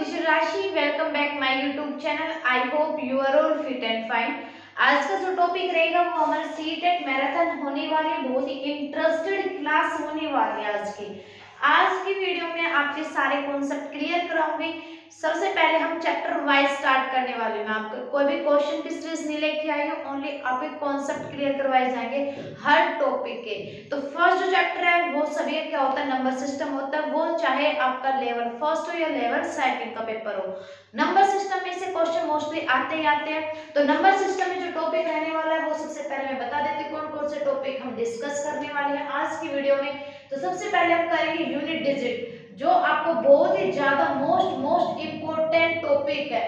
This is Rashi. Welcome back my YouTube channel. I hope you are all fit and fine. आज का जो topic रहेगा वो हमारा सीटेट मैराथन होने वाली है। बहुत ही इंटरेस्टेड क्लास होने वाली है आज की वीडियो में आपके सारे कॉन्सेप्ट क्लियर कराऊंगी। सबसे पहले हम चैप्टर वाइज स्टार्ट करने वाले हैं। आपको कोई भी क्वेश्चन की सीरीज नहीं लेके आई हूँ, ओनली आपके कॉन्सेप्ट क्लियर करवाए जाएंगे हर टॉपिक के। तो फर्स्ट जो चैप्टर है वो सभी क्या होता है, नंबर सिस्टम होता है। वो चाहे आपका लेवल फर्स्ट हो या लेवल सेकंड का पेपर हो, नंबर सिस्टम में से क्वेश्चन मोस्टली आते ही आते हैं। तो नंबर सिस्टम में जो टॉपिक रहने वाला है वो सबसे पहले मैं बता देती हूँ कौन कौन से टॉपिक हम डिस्कस करने वाले हैं आज की वीडियो में। तो सबसे पहले हम करेंगे यूनिट डिजिट, जो आपको बहुत ही ज्यादा मोस्ट इंपोर्टेंट टॉपिक है।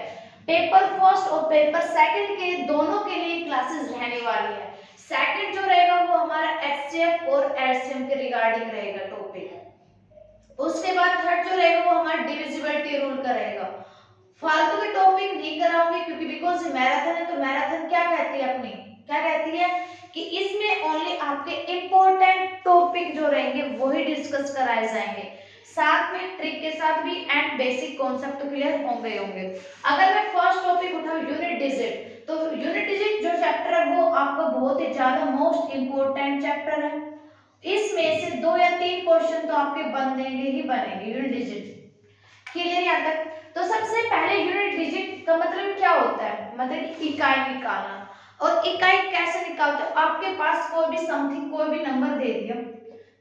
पेपर फर्स्ट और पेपर सेकंड के दोनों के लिए क्लासेस रहने वाली है। सेकंड जो रहेगा वो हमारा एचसीएफ और एलसीएम के रिगार्डिंग रहेगा टॉपिक। उसके बाद थर्ड जो रहेगा वो हमारा डिविजिबिलिटी रूल का रहेगा। फालतू के टॉपिक नहीं कराऊंगी क्योंकि बिकॉज मैराथन है। तो मैराथन क्या कहती है, अपनी क्या कहती है कि इसमें ओनली आपके इंपॉर्टेंट टॉपिक जो रहेंगे वही डिस्कस कराए जाएंगे, साथ में ट्रिक के साथ भी एंड बेसिक कॉन्सेप्ट तो क्लियर होंगे होंगे। अगर मैं फर्स्ट टॉपिक उठाऊं यूनिट डिजिट, तो यूनिट डिजिट जो चैप्टर है वो आपका बहुत ही ज्यादा मोस्ट इंपोर्टेंट चैप्टर है। इसमें से 2 या 3 क्वेश्चन तो आपके बनेंगे ही बनेंगे यूनिट डिजिट। क्लियर यहाँ तक? तो सबसे पहले यूनिट डिजिट का मतलब क्या होता है, मतलब इकाई निकालना। और इकाई कैसे निकालते हो, आपके पास कोई भी समथिंग कोई भी नंबर दे दिया,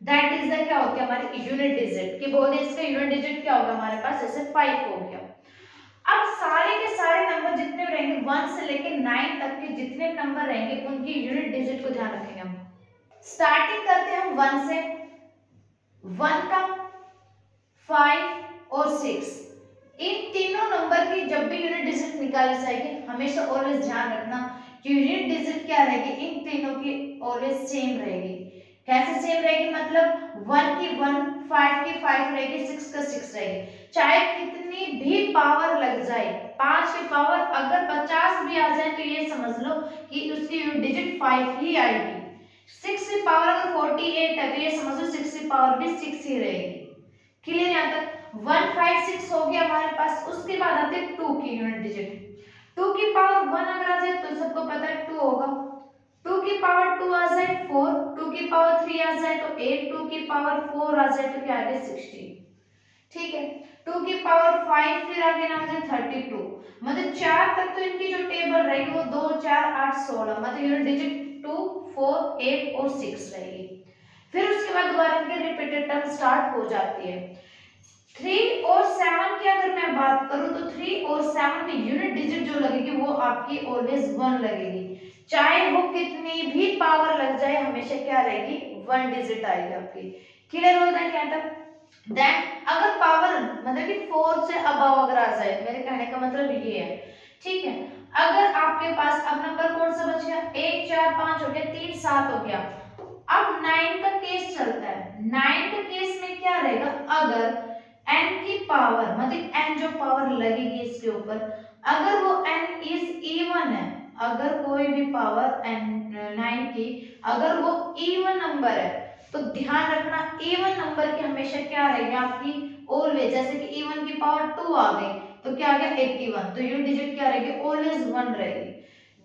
दैट इज द क्या होती है हमारी यूनिट डिजिट। की बोलते इसका यूनिट डिजिट क्या होगा हमारे पास, जैसे 5 हो गया। अब सारे के सारे नंबर जितने रहेंगे 1 से लेकर 9 तक के जितने नंबर रहेंगे उनकी यूनिट डिजिट को ध्यान रखेंगे हम। स्टार्टिंग करते हैं हम 1 से। 1 का 5 और 6, इन तीनों नंबर की जब भी यूनिट डिजिट निकाली जाएगी हमेशा ऑलवेज ध्यान रखना कि यूनिट डिजिट क्या रहेगी, इन तीनों की ऑलवेज सेम रहेगी। कैसे सेम रहेगी, मतलब 1 की 1, 5 की 5 रहेगी, 6 का 6 रहेगी। चाहे कितनी भी पावर लग जाए, 5 की पावर अगर 50 भी आ जाए तो ये समझ लो कि उसकी यूनिट डिजिट 5 ही आएगी। 6 की पावर अगर 48 है तो ये समझ लो 6 की पावर भी 6 ही रहेगी। क्लियर यहाँ तक? 1 5 6 हो गया हमारे पास। उसके बाद आते हैं 2 की यूनिट डिजिट। 2 की पावर 1 अगर आ जाए तो सबको पता है 2 होगा। 2 की पावर 2 आ जाए 4, 2 की पावर 3 आ जाए तो 8, 2 की पावर 4 आ जाए तो क्या आ गया 16। ठीक है, 2 की पावर 5 फिर आगे ना आ जाए 32। मतलब 4 तक तो इनकी जो टेबल रहेगी वो 2 4 8 16, मतलब यूनिट डिजिट 2 4 8 और 6 रहेगी। फिर उसके बाद दोबारा इनके रिपीटेड टर्म स्टार्ट हो जाती है। 3 और 7 की अगर मैं बात करूं तो 3 और 7 में यूनिट डिजिट जो लगेगी वो आपकी ऑलवेज 1 लगेगी। चाहे वो कितनी भी पावर लग जाए हमेशा क्या रहेगी, 1 डिजिट आएगी आपकी। क्लियर हो जाए क्या तक? देन अगर पावर मतलब कि 4 से अबव अगर आ जाए, मेरे कहने का मतलब ये है। ठीक है, अगर आपके पास अब नंबर कौन सा बच गया, 1 4 5 हो गया, 3 7 हो गया। अब 9 का केस चलता है। 9 के केस में क्या रहेगा, अगर n की पावर मतलब n जो पावर लगेगी इसके ऊपर, अगर वो n इज इवन है, अगर कोई भी पावर n 9 की अगर वो इवन नंबर है तो ध्यान रखना इवन नंबर की हमेशा क्या रहेगी आपकी ऑलवेज। जैसे कि इवन की पावर 2 आ गई तो क्या आ गया 81, तो यूनिट डिजिट क्या रहेगी ऑलवेज 1 रहेगी।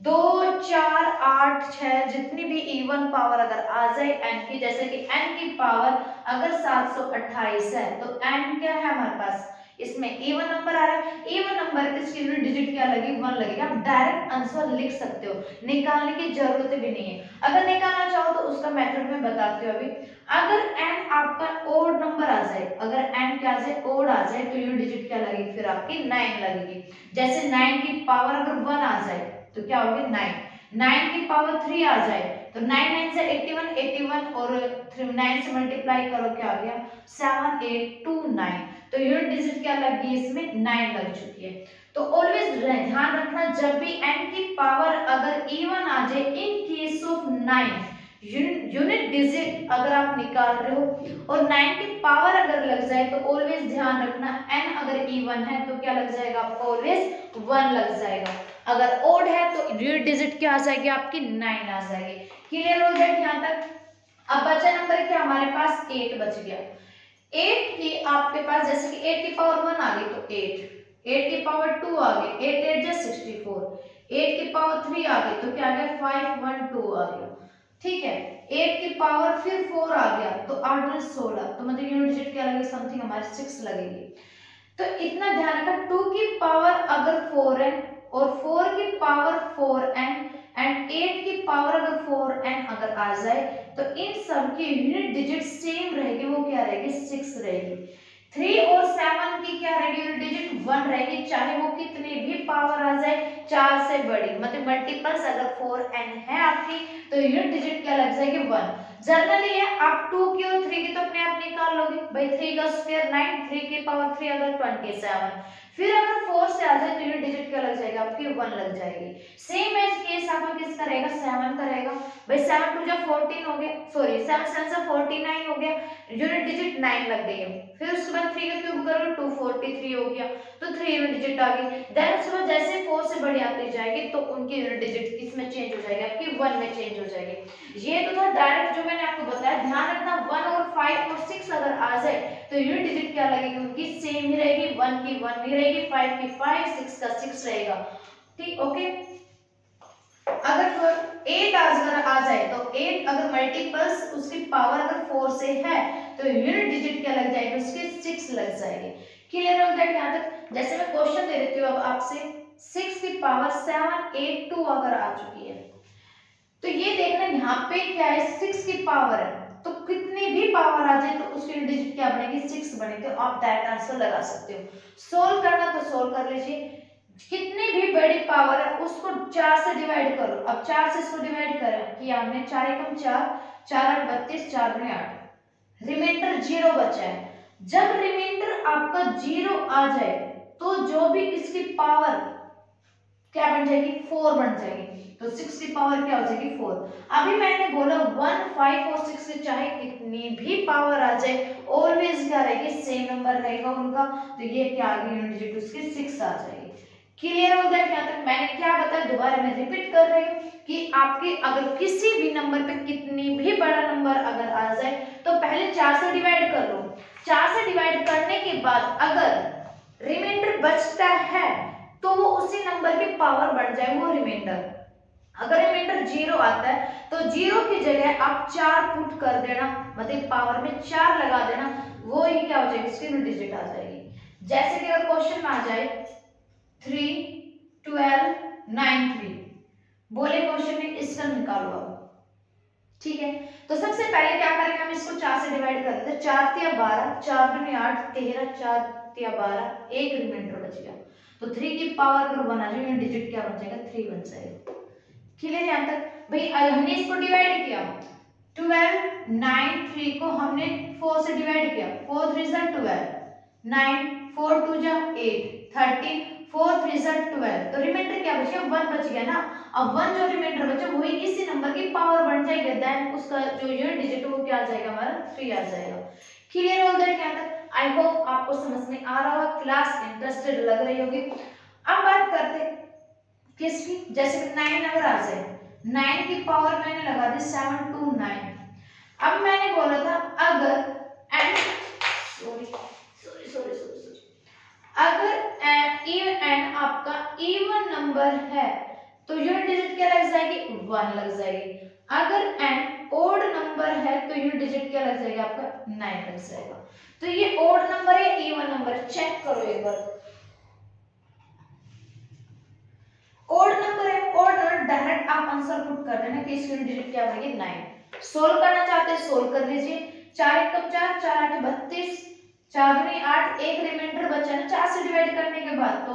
2 4 8 6 जितनी भी इवन पावर अगर आ जाए n की, जैसे कि n की पावर अगर 728 है तो n क्या है हमारे पास, इसमें इवन नंबर आ रहा है। इवन नंबर की इसकी यूनिट डिजिट क्या लगेगी 1 लगेगी। आप डायरेक्ट आंसर लिख सकते हो, निकालने की जरूरत भी नहीं है। अगर निकालना चाहो तो उसका मेथड मैं बताती हूँ अभी। अगर n आपका ओड नंबर आ जाए, अगर n क्या आ जाए ओड आ जाए तो यूनिट डिजिट क्या लगेगी फिर आपकी 9 लगेगी। जैसे 9 की पावर अगर 1 आ जाए तो क्या होगी 9, 9 की पावर 3 आ जाए तो 9 9 से 81, 81 और 9 से मल्टीप्लाई करो क्या आ गया 7 8 2 9, तो यूनिट डिजिट क्या लग गई इसमें 9 लग चुकी है। तो ऑलवेज ध्यान रखना जब भी n की पावर अगर इवन आ जाए in case of 9 unit digit अगर आप निकाल रहे हो और 9 की पावर अगर लग जाए तो ऑलवेज ध्यान रखना n अगर इवन है तो क्या लग जाएगा आपको ऑलवेज 1 लग जाएगा। अगर ओड है तो यूनिट डिजिट क्या आ जाएगी आपकी 9 आ जाएगी। क्लियर हो जाए यहाँ तक? अब बचा नंबर क्या हमारे पास 8 बच गया। 8 की आपके पास जैसे कि 8 की पावर 1 आ गई तो 8, 8 की पावर 2 आ गई, 8 8 जा 64, 8 की पावर 3 आ गई, तो क्या आ गया 512 आ गया। ठीक है, 8 की पावर फिर 4 आ गया, तो 8 और 16, तो मतलब यूनिट डिजिट क्या लगेगी, समथिंग हमारे 6 लगेगी। तो इतना ध्यान रखना, 2 की पावर अगर 4n और 4 की पावर 4n एंड 8 की पावर अगर 4n अगर आ जाए, तो इन सब की यूनिट डिजिट सेम रहेगी, वो क्या रहेगी 6 रहेगी। 3 और 7 की क्या रहेगी यूनिट डिजिट 1 रहेगी, चाहे वो कितनी भी पावर आ जाए 4 से बड़ी, मतलब मल्टीपल्स अगर 4n है आपकी, तो यूनिट डिजिट क्या लग जाएगी 1। जनरली है आप 2 की और 3 की तो अपने आप निकाल लोगे भाई, 3 का स्क्वायर 9, 3 की पावर 3 अगर 27, फिर अगर 4 से आ जाए तो यूनिट डिजिट क्या लग जाएगा आपकी 1 लग जाएगी। सेम एज केस आपका किसका रहेगा 7 का रहेगा भाई, 7 2 जा 14 हो गया, सॉरी 7 7 से 49 हो गया, यूनिट डिजिट 9 लग गई है। फिर उसके बाद 3 का क्यूब करो 243 हो गया, तो 3 यूनिट डिजिट आ गई। देन उसके बाद जैसे 4 से बड़ी आती जाएगी तो उनकी यूनिट डिजिट किसमें चेंज हो जाएगी आपकी 1 में चेंज हो जाएगी। ये तो था डायरेक्ट जो मैंने आपको बताया, ध्यान रखना 1 और 5 और 6 अगर आ जाए तो यूनिट डिजिट क्या लगेगी उनकी सेम ही रहेगी, 1 की 1 ही रहेगी, 5 की 5, 6 का 6 रहेगा। ठीक, ओके। अगर 8 अगर आ जाए तो 8 अगर मल्टीपल्स उसकी पावर अगर 4 से है तो यूनिट डिजिट क्या लग जाएगी उसकी 6 लग जाएगी। क्लियर हो गया यहाँ तक? जैसे मैं क्वेश्चन दे देती हूँ अब आपसे, 6 की पावर 7 8 2 अगर आ चुकी है, तो ये देखना यहाँ पे क्या है 6 की पावर है, तो कितनी भी पावर आ जाए तो उसकी डिजिट क्या बनेगी 6 बनेगी, तो आप डायरेक्ट आंसर लगा सकते हो। सोल्व करना तो सोल्व कर लीजिए, कितनी भी बड़ी पावर है उसको 4 से डिवाइड करो। अब 4 से इसको डिवाइड करें कि हमने 4 एकम 4, 4 8 32, 4 दूनी 8, रिमाइंडर 0 बचा है। जब रिमाइंडर आपका 0 आ जाए तो जो भी इसकी पावर क्या बन जाएगी 4 बन जाएगी, तो 6 की पावर क्या हो जाएगी 4। अभी मैंने बोला 1 5 और 6 से चाहे कितनी भी पावर आ जाए ऑलवेज क्या रहेगी सेम नंबर रहेगा उनका, तो ये क्या आ गई यूनिट डिजिट उसकी 6 आ जाएगी। क्लियर हो गया? क्या तक मैंने क्या बताया, दोबारा मैं रिपीट कर रही हूँ कि आपके अगर किसी भी नंबर पे कितनी भी बड़ा नंबर अगर आ जाए तो पहले 4 से डिवाइड कर लो, 4 से डिवाइड करने के बाद अगर रिमाइंडर बचता है तो वो उसी नंबर की पावर बढ़ जाए वो रिमाइंडर। अगर रिमाइंडर 0 आता है तो 0 की जगह आप 4 पुट कर देना, मतलब पावर में 4 लगा देना, वो ही क्या हो जाएगी उसकी डिजिट आ जाएगी। जैसे कि अगर क्वेश्चन में आ जाए 3 12 9 3 बोले क्वेश्चन में इसका निकालो आप, ठीक है। तो सबसे पहले क्या करेंगे हम इसको 4 से डिवाइड कर देते हैं, 4 तिया 12, 4 दूनी 8 13, 4 तिया 12, एक रिमाइंडर बच गया, तो 3 की पावर अगर 1 आ जाए डिजिट क्या बन जाएगा 3 बन जाएगा। क्लियर यहां तक भाई? हमने इसको डिवाइड किया 12 9 3 को हमने 4 से डिवाइड किया, 4 3 जा 12, 9 4 2 जा 8 13, 4 3 जा 12, तो रिमाइंडर क्या बच गया 1 बच गया ना। अब 1 जो रिमाइंडर बचा वही इसी नंबर की पावर बन जाएगी, देन उसका जो यूनिट डिजिट वो क्या आ जाएगा हमारा 3 आ जाएगा। क्लियर हो गया क्या तक? आई होप आपको समझ में आ रहा होगा, क्लास इंटरेस्टेड लग रही होगी। अब बात करते किसकी, जैसे 9 अगर आ जाए, 9 की पावर मैंने लगा दी 7 2 9। अब मैंने बोला था अगर and sorry sorry sorry sorry अगर इवन एंड आपका इवन नंबर है तो यूनिट डिजिट क्या लग जाएगी 1 लग जाएगी। अगर एंड ओड नंबर है तो यूनिट डिजिट क्या लग जाएगा आपका 9 लग जाएगा। तो ये ओड नंबर है इवन नंबर, चेक करो एक बार। ओड नंबर है, ओड नंबर डायरेक्ट आप आंसर पुट कर देना कि इसकी यूनिट डिजिट क्या बनेगी 9। सोल्व करना चाहते हैं सोल्व कर लीजिए, 4 एकम 4, 4 8 32, 4 दूनी 8, एक रिमाइंडर बचा ना 4 से डिवाइड करने के बाद, तो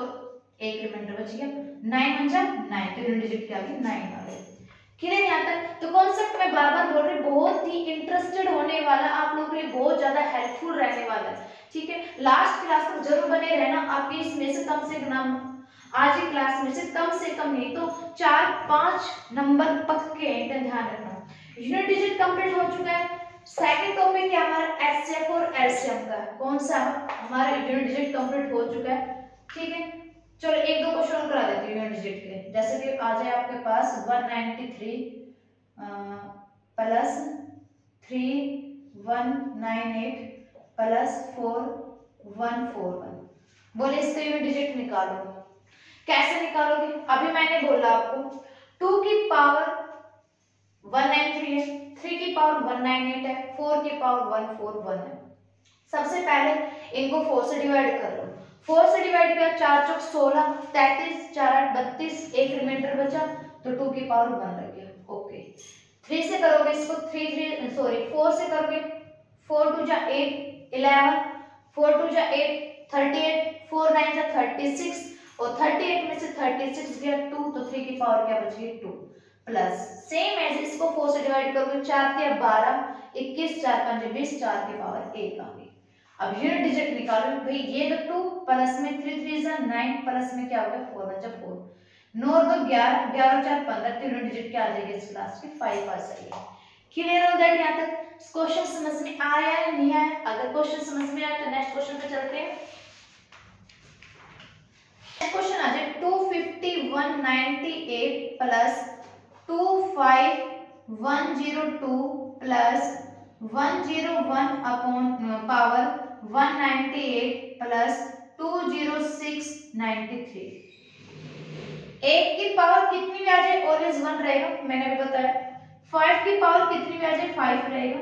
एक रिमाइंडर बच गया 9 बन जा 9, तो यूनिट डिजिट क्या आ गई 9 आ गई। क्लियर यहां तक? तो कॉन्सेप्ट मैं बार बार बोल रही हूं, बहुत ही इंटरेस्टेड होने वाला, आप लोगों के लिए बहुत ज्यादा हेल्पफुल रहने वाला है, ठीक है। लास्ट क्लास तक जरूर बने रहना, आपकी इसमें से कम से कम आज की क्लास में से कम नहीं तो 4-5 नंबर पक्के हैं, ध्यान रखना। यूनिट डिजिट कंप्लीट हो चुका है। सेकंड टॉपिक क्या हमारा एचसीएफ और एलसीएम का, कौन सा हमारा यूनिट डिजिट कंप्लीट हो चुका है, ठीक है। चलो एक दो क्वेश्चन करा देती हूँ यूनिट डिजिट के, जैसे कि आ जाए आपके पास 193 प्लस 3198 प्लस 4141, बोले इसका यूनिट डिजिट निकालो। कैसे निकालोगे? अभी मैंने बोला आपको 2 की पावर 193 है, 3 की पावर 198 है, 4 की पावर 141 है। सबसे पहले इनको 4 से डिवाइड कर लो। 4 से डिवाइड किया, 4 चौक 16, 33, 4 8 32, एक रिमाइंडर बचा तो 2 की पावर 1 लग गया। ओके, 3 से करोगे इसको, 4 से करोगे, 4 2 जा 8 11, 4 2 जा 8 38, 4 9 जा 36 और 38 में से 36 गया 2 तो 3 की पावर क्या बच गई 2 प्लस सेम एज इसको 4 से डिवाइड करोगे, 4 3 12 21 4 5 20 4 की पावर 1 आ गई। अब यूनिट डिजिट निकालो भाई, ये तो 2 प्लस में 3 3 जा 9 प्लस में क्या हो गया 4 1 जा 4 9 और 2 11 11 4 15 तो यूनिट डिजिट क्या आ जाएगी इस क्लास की 5 आ जाएगी। क्लियर हो दैट? यहां तक क्वेश्चन समझ में आया या नहीं आया? अगर क्वेश्चन समझ में आया तो नेक्स्ट क्वेश्चन पे चलते हैं। नेक्स्ट क्वेश्चन आ जाए 25198 plus 25102 plus 101 upon power 198 plus 20693। एक की पावर कितनी भी आ जाए ऑलवेज 1 रहेगा, मैंने अभी बताया। 5 की पावर कितनी भी आ जाए 5 रहेगा,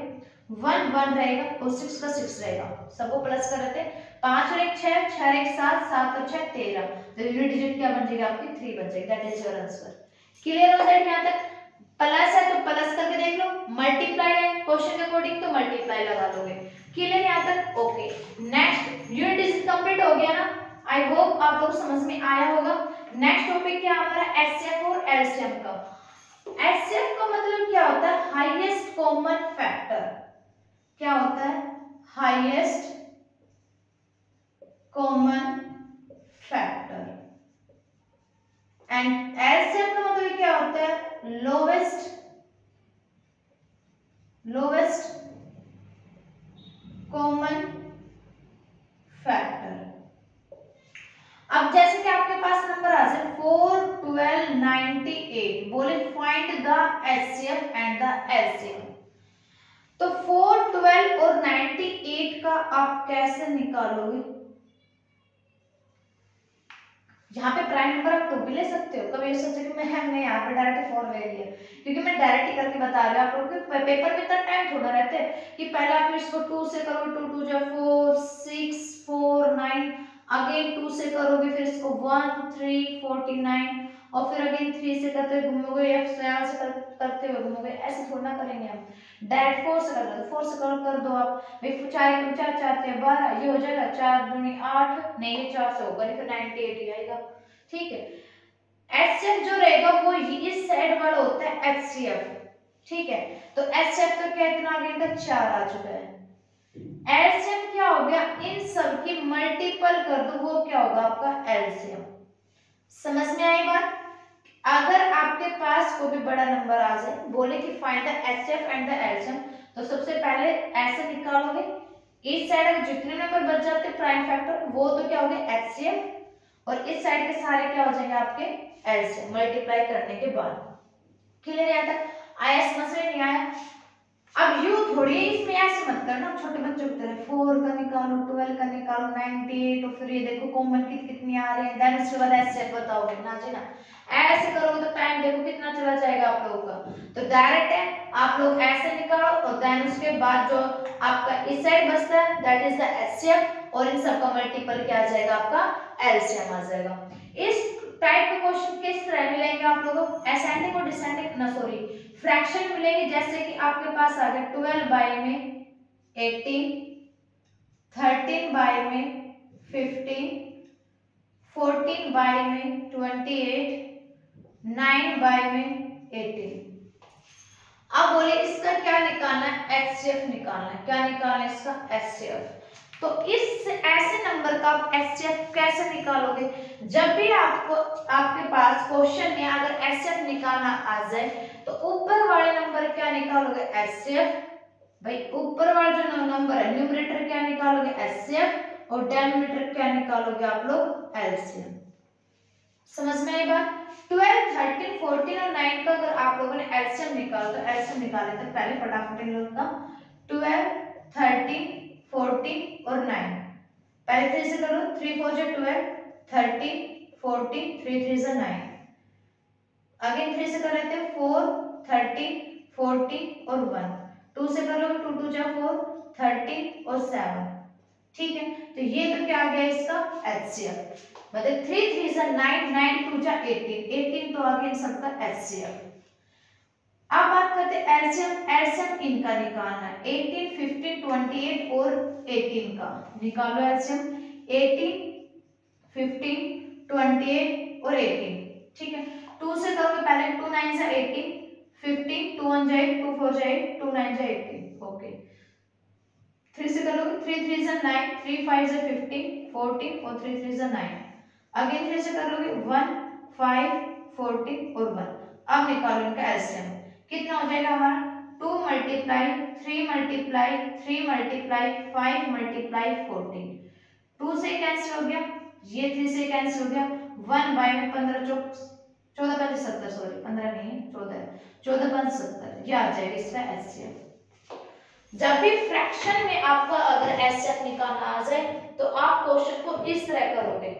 1 1 रहेगा और 6 का 6 रहेगा, सबको प्लस कर रहे थे। 5 और 1 6, 6 और 1 7, 7 और 6 13, तो यूनिट डिजिट क्या बन जाएगा आपकी 3 बन जाएगी। That is your answer. Clear हो जाए? यहां तक प्लस है तो प्लस करके देख लो, मल्टीप्लाई है क्वेश्चन के अकॉर्डिंग तो मल्टीप्लाई लगा दोगे। क्लियर यहां तक? Okay, next unit digit complete हो गया ना, आई होप आप लोग समझ में आया होगा। नेक्स्ट टॉपिक क्या हमारा एचसीएफ और एलसीएम का। एचसीएफ का मतलब क्या होता है? Highest common factor. क्या होता है? Highest common factor. And LCM का मतलब क्या होता है? Lowest common factor. अब जैसे कि आपके पास नंबर आ जाए 4 12 98, बोले find the HCF and the LCM. तो 4 12 और 98 का आप कैसे निकालोगे? यहाँ पे प्राइम नंबर आप 2 भी ले सकते हो। कभी सोचे कि मैं यहाँ पे डायरेक्ट 4 ले लिया, क्योंकि मैं डायरेक्ट ही करके बता रही हूँ आप लोगों के पेपर में इतना टाइम थोड़ा रहता है कि पहले आप इसको 2 से करोगे, 2 2 जा 4 6 4 9, अगेन 2 से करोगे, फिर इसको 1 3 49 और फिर अगेन 3 से करते हुए घूमोगे या 7 से करते हुए घूमोगे। ऐसे थोड़ा करेंगे हम, डायरेक्ट 4 से कर दो, 4 से कर दो आप भाई। 4 4 4 12, ये हो जाएगा 4 दूनी 8, नहीं ये 4 से होगा नहीं, फिर 98 ही आएगा। ठीक है, एचसीएफ जो रहेगा वो इस साइड वाला होता है एचसीएफ। ठीक है, तो एचसीएफ तो क्या इतना आ गया था 4 आ चुका है। एलसीएम क्या हो गया? इन सब की मल्टीपल कर दो, वो क्या होगा आपका एलसीएम। समझ में आई बात? अगर आपके पास कोई भी बड़ा नंबर आ जाए, बोले कि find the HCF and the LCM, तो सबसे पहले ऐसे निकालोगे, इस साइड जितने नंबर बच जाते प्राइम फैक्टर वो तो क्या हो गया एचसीएफ, और इस साइड के सारे क्या हो जाएंगे आपके एलसीएम मल्टीप्लाई करने के बाद। क्लियर? यहां तक आया? समझ में नहीं आया? अब यू थोड़ी इसमें ऐसे मत करना छोटे बच्चों की तरह, 4 का निकालो, 12 का निकालो, 98 और फिर ये देखो कॉमन कितनी आ रही है, देन उसके बाद एचसीएफ बताओगे ना जी ना। ऐसे करोगे तो टाइम देखो कितना चला जाएगा आप लोगों का। तो डायरेक्ट है, आप लोग ऐसे निकालो और देन उसके बाद जो आपका इस साइड बचता है दैट इज द एचसीएफ, और इन सब का मल्टीपल क्या आ जाएगा आपका एलसीएम आ जाएगा। इस टाइप के क्वेश्चन किस तरह मिलेंगे आप लोगों को? असेंडिंग और डिसेंडिंग ना सॉरी फ्रैक्शन मिलेंगे। जैसे कि आपके पास आ गया 12 बाय में 18, 13 बाय में 15, 14 बाय में 28, 9 बाय में 18। अब बोले इसका क्या निकालना है? एचसीएफ निकालना है। क्या निकालना है इसका? एचसीएफ। तो इस ऐसे नंबर का आप एचसीएफ कैसे निकालोगे? जब भी आपको आपके पास क्वेश्चन में अगर एचसीएफ निकालना आ जाए तो ऊपर वाले नंबर क्या निकालोगे? एचसीएफ। भाई ऊपर वाला जो नंबर है न्यूमरेटर क्या निकालोगे? एचसीएफ, और डिनोमिनेटर क्या निकालोगे आप लोग? एलसीएम। समझ में आई बात? 12 13 14 और 9 का अगर आप लोगों ने एलसीएम निकाला तो एलसीएम निकाले तो पहले फटाफट इन लोगों का 12 13 14 और 9, पहले 3 से करो, 3 4 जा 12, 30 40, 3 3 जा 9, अगेन 3 से कर लेते हैं 4 30 40 और 1, 2 से कर लो, 2 2 जा 4 30 और 7, ठीक है। तो ये तो क्या आ गया इसका एचसीएफ, मतलब 3 3 जा 9, 9 2 जा 18, 18 तो आ गया इन सबका एचसीएफ। अब बात करते हैं एलसीएम, एलसीएम इनका निकालना है 18 15 28 और 18 का, निकालो एलसीएम 18 15 28 और 18, ठीक है। 2 से करोगे पहले, 2 9 जा 18, 15 2 1 जा 8, 2 4 जा 8, 2 9 जा 18, ओके। 3 से करोगे, 3 3 जा 9, 3 5 जा 15 14 और 3 3 जा 9, अगेन 3 से करोगे 1 5 14 और 1। अब निकालो इनका एलसीएम, कितना हो जाएगा हमारा 2 मल्टीप्लाई 3 मल्टीप्लाई 3 मल्टीप्लाई 5 मल्टीप्लाई 14, 2 से कैंसिल हो गया, ये 3 से कैंसिल हो गया, 1 बाय में 15 14 5 70, सॉरी 15 नहीं है 14 है, 14 5 70, ये आ जाएगा इसका एचसीएफ। जब भी फ्रैक्शन में आपका अगर एचसीएफ निकालना आ जाए तो आप क्वेश्चन को इस तरह करोगे।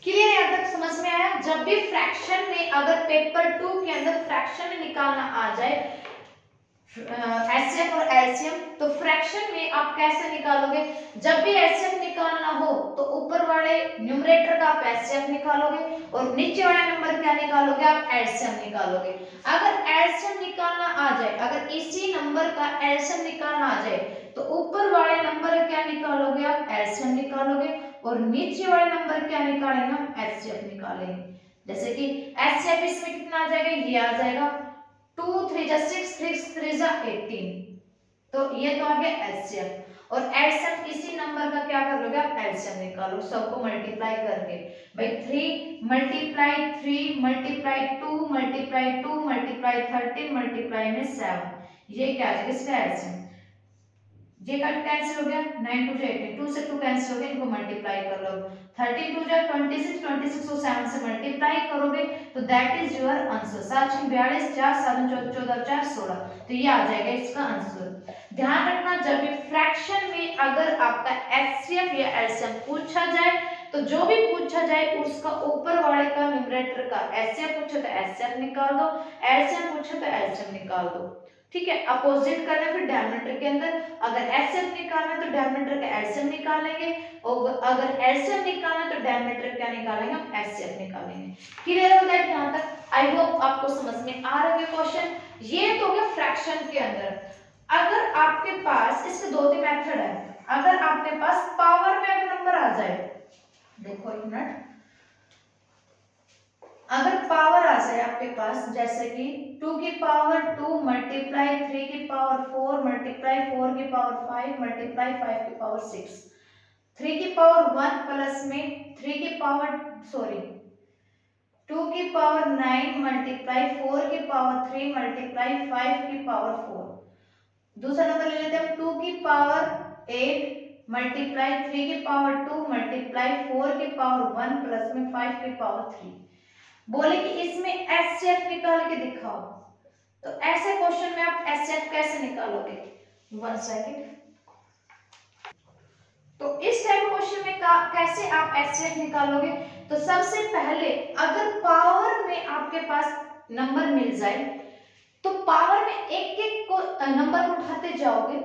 क्लियर है, यहाँ तक समझ में आया? जब भी फ्रैक्शन में अगर पेपर 2 के अंदर फ्रैक्शन में निकालना आ जाए एचसीएफ और एलसीएम, तो फ्रैक्शन में आप कैसे निकालोगे? जब भी एचसीएफ निकालना हो तो ऊपर वाले न्यूमरेटर का आप एचसीएफ निकालोगे और नीचे वाले नंबर क्या निकालोगे? आप एलसीएम निकालोगे। अगर एलसीएम निकालना आ जाए, अगर इसी नंबर का एलसीएम निकालना आ जाए तो ऊपर वाले नंबर क्या निकालोगे? आप एलसीएम निकालोगे और नीचे वाले नंबर क्या निकालेंगे? हम एचसीएफ निकालेंगे। जैसे कि एचसीएफ इसमें कितना आ जाएगा? ये आ जाएगा 2 3 जा 6, 6 3 जा 18, तो ये तो आ गया एचसीएफ। और एलसीएम इसी नंबर का क्या करोगे? आप एलसीएम निकालो सबको मल्टीप्लाई करके। भाई 3 multiply 3 multiply 2 multiply 2 multiply 13 multiply में 7, ये क्या आ जाएगा इसका एलसीएम। ये कट कैंसिल हो गया, 9 2 जा 18, 2 से 2 कैंसिल हो गया, इनको मल्टीप्लाई कर लो, 13 2 जा 26, 26 को 7 से मल्टीप्लाई करोगे तो दैट इज योर आंसर। 7 6 42, 4 7 14 14 4 16, तो ये आ जाएगा इसका आंसर। ध्यान रखना जब भी फ्रैक्शन में अगर आपका एचसीएफ या एलसीएम पूछा जाए तो जो भी पूछा जाए उसका ऊपर वाले का न्यूमरेटर का एचसीएफ पूछे तो एचसीएफ निकाल दो, एलसीएम पूछे तो एलसीएम निकाल दो, ठीक है। अपोजिट करना फिर डिनोमिनेटर के अंदर, अगर एचसीएफ निकालना है तो डिनोमिनेटर का एलसीएम निकालेंगे और अगर एलसीएम निकालना है तो डिनोमिनेटर क्या निकालेंगे? हम एचसीएफ निकालेंगे। क्लियर हो गया यहां तक? आई होप आपको समझ में आ रहा है क्वेश्चन। ये तो हो गया फ्रैक्शन के अंदर। अगर आपके पास इसके दो तीन मेथड है, अगर आपके पास पावर में अगर नंबर आ जाए, देखो एक मिनट, अगर पावर आ जाए आपके पास जैसे कि 2 की पावर 2 मल्टीप्लाई 3 की पावर 4 मल्टीप्लाई 4 की पावर 5 मल्टीप्लाई 5 की पावर 6, 3 की पावर 1 प्लस में 3 की पावर 2 की पावर 9 मल्टीप्लाई 4 की पावर 3 मल्टीप्लाई 5 की पावर 4। दूसरा नंबर ले लेते हैं 2 की पावर 8 मल्टीप्लाई 3 की पावर 2 मल्टीप्लाई 4 की पावर 1 प्लस में 5 की पावर 3। बोले कि इसमें एचसीएफ निकाल के दिखाओ, तो ऐसे क्वेश्चन में आप एचसीएफ कैसे निकालोगे? 1 सेकंड। तो इस टाइप क्वेश्चन में कैसे आप एचसीएफ निकालोगे? तो सबसे पहले अगर पावर में आपके पास नंबर मिल जाए तो पावर में एक एक को नंबर उठाते जाओगे,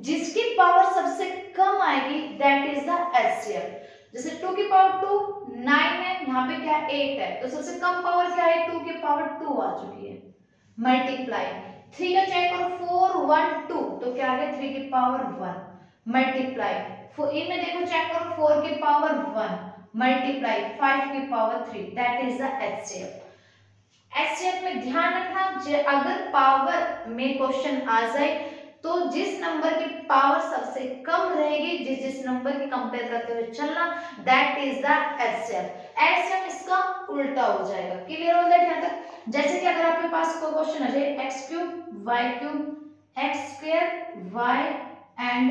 जिसकी पावर सबसे कम आएगी दैट इज द एचसीएफ। जैसे 2 की पावर 2 9 है, यहाँ पे क्या 8 है, तो सबसे कम पावर क्या है? 2 की पावर 2 आ चुकी है, मल्टीप्लाई 3 का चेक करो 4 1 2, तो क्या आ गया 3 की पावर 1 मल्टीप्लाई, इनमें देखो चेक करो 4 की पावर 1 मल्टीप्लाई 5 की power 3, that is the HCF. HCF में ध्यान रखना अगर पावर में क्वेश्चन आ जाए तो जिस नंबर की पावर सबसे कम रहेगी, जिस नंबर की कंपेयर करते हुए चलना, that is the HCF. HCF इसका उल्टा हो जाएगा। क्लियर हो जाए यहाँ तक? जैसे कि अगर आपके पास कोई क्वेश्चन आ जाए x cube y cube x square y and